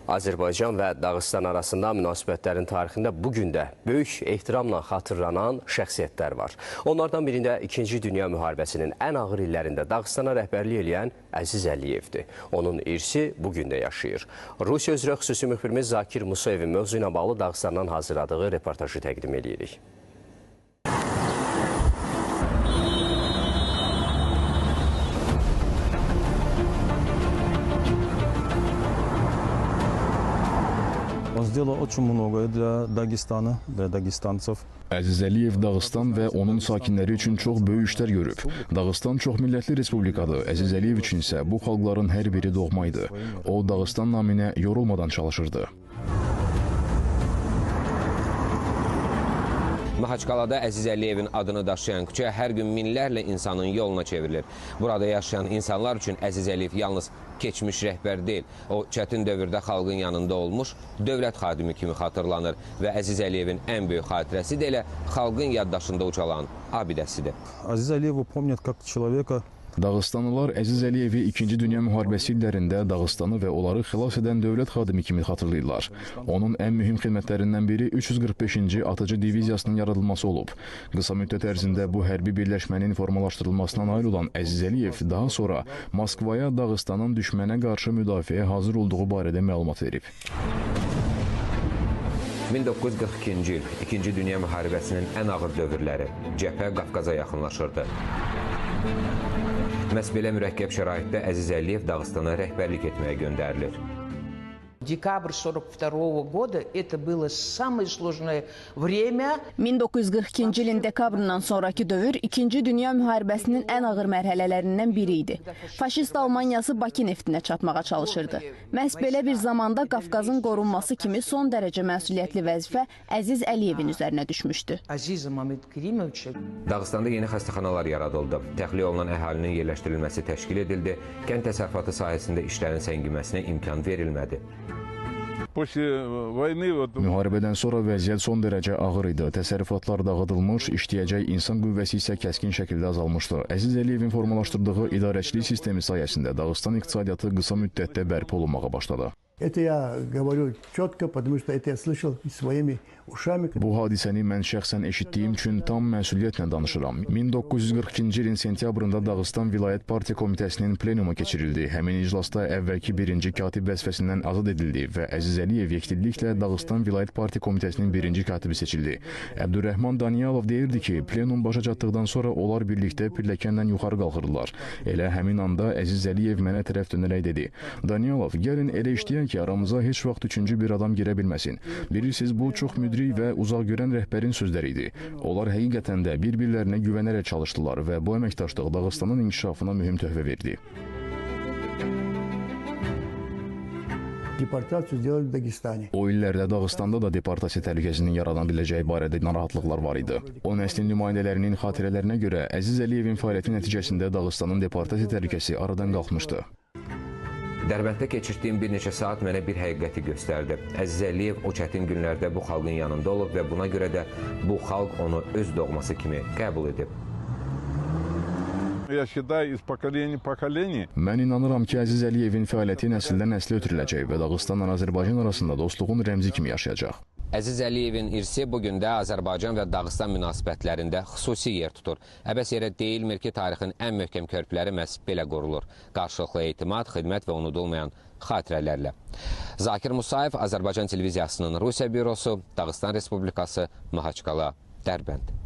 Azərbaycan və Dağıstan arasında münasibətlərin tarixində bugün də böyük ehtiramla xatırlanan şəxsiyyətlər var. Onlardan birində 2-ci Dünya müharibəsinin ən ağır illərində Dağıstana rəhbərlik edən Əziz Əliyevdir. Onun irsi bugün də yaşayır. Rusiya üzrə xüsusi müxbirimiz Zakir Musayevin mövzu ilə bağlı Dağıstandan hazırladığı reportajı təqdim edirik. Он сделал очень многое для Дагестана, для дагестанцев. Əziz Əliyev Dağıstan və onun sakinləri üçün çox böyük işlər görüb. Dağıstan çoxmillətli respublikadır. Əziz Əliyev üçün isə bu xalqların hər biri doğmaydı. O, Dağıstan naminə yorulmadan çalışırdı. Mahaçqalada Əziz Əliyevin adını daşıyan küçə hər gün minlərlə insanın yoluna çevrilir. Burada yaşayan insanlar üçün Əziz Əliyev yalnız keçmiş rəhbər deyil, o çətin dövrdə xalqın yanında olmuş dövlət xadimi kimi xatırlanır və Əziz Əliyevin ən böyük xatirəsi də elə xalqın yaddaşında ucalan abidəsidir. Aziz Aliyevu помнят как человека. Dağıstanlılar Əziz Əliyevi 2-ci Dünya müharibəsi illərində Dağıstanı və onları xilas edən dövlət xadimi kimi xatırlayırlar. Onun ən mühüm xidmətlərindən biri 345-ci Atıcı Diviziyasının yaradılması olub. Qısa müddət ərzində bu hərbi birləşmənin formalaşdırılmasına nail olan Əziz Əliyev daha sonra Moskvaya Dağıstanın düşmənə qarşı müdafiəyə hazır olduğu barədə məlumat verib. 1942-ci il, 2-ci Dünya müharibəsinin ən ağır dövrləri, cəbhə Qafqaza yaxınlaşırdı. Məhz belə mürəkkəb şəraitdə Əziz Əliyev Dağıstana rəhbərlik etməyə göndərilir. Декабрь 1942 года это было самое сложное время. 1942-ci ilin dekabrından sonraki dövr 2-ci Dünya müharibəsinin ən ağır mərhələlərindən biri idi. Faşist Almaniyası Bakı neftinə çatmağa çalışırdı. Məhz belə bir zamanda Qafqazın qorunması kimi son dərəcə məsuliyyətli vəzifə Əziz Əliyevin üzərinə düşmüşdü. Dağıstanda yeni xəstəxanalar yaradıldı. Təxliyə olunan əhalinin yerləşdirilməsi təşkil edildi. Kənd təsərrüfatı sahəsində işlərin səngiməsinə imkan verilmədi. Müharibədən sonra vəziyyət son dərəcə ağır idi. Təsərrüfatlar dağıdılmış, işləyəcək insan qüvvəsi isə kəskin şəkildə azalmışdı. Əziz Əliyevin formalaşdırdığı idarəçilik sistemi sayəsində Dağıstan iqtisadiyyatı qısa müddətdə bərpa olunmağa başladı. Bu hadisəni mən şəxsən eşitdiyim üçün tam məsuliyyətlə danışıram. 1942-ci ilin sentyabrında Dağıstan Vilayət Partiya Komitəsinin plenumu keçirildi. Həmin iclasda əvvəlki birinci katib vəzifəsindən azad edildi və Əziz Əliyev yekdilliklə Dağıstan Vilayət Partiya Komitəsinin birinci katibi seçildi. Əbdürrəhman Daniyalov deyirdi ki, plenum başa çatdıqdan sonra onlar birlikdə pilləkənlə yuxarı qalxırdılar. Elə həmin anda Əziz Əliyev mənə tərəf dönərək dedi: Daniyalov, gəlin elə işləyək ki, aramıza heç vaxt üçüncü bir adam girə bilməsin. Bilirsiniz, bu çox müdrik və uzaq görən rəhbərin sözləri idi. Onlar həqiqətən də bir-birlərinə güvənərək çalışdılar və bu əməkdaşlıq Dağıstanın inkişafına mühüm töhfə verdi. O illərdə Dağıstanda da deportasiya təhlükəsinin yarana biləcəyi barədə narahatlıqlar var idi. O nəslin nümayəndələrinin xatirələrinə görə Əziz Əliyevin fəaliyyəti nəticəsində Dağıstanın deportasiya təhlükəsi aradan qalxmışdı. Dərbənddə keçirdiyim bir neçə saat mənə bir həqiqəti göstərdi. Əziz Əliyev o çətin günlərdə bu xalqın yanında olub və buna görə də bu xalq onu öz doğması kimi qəbul edib. Mən inanıram ki, Əziz Əliyevin fəaliyyəti nəsildən nəslə ötürüləcək və Dağıstanla Azərbaycan arasında dostluğun rəmzi kimi yaşayacaq. Əziz Əliyevin irsi bugün də Azərbaycan və Dağıstan münasibətlərində xüsusi yer tutur. Əbəs yerə deyilmir ki, tarixin ən möhkəm körpüləri məhz belə qurulur. Qarşılıqlı etimad, xidmət və unudulmayan xatirələrlə. Zakir Musayev, Azərbaycan televiziyasının Rusiya bürosu, Dağıstan Respublikası, Mahaçqala, Dərbənd.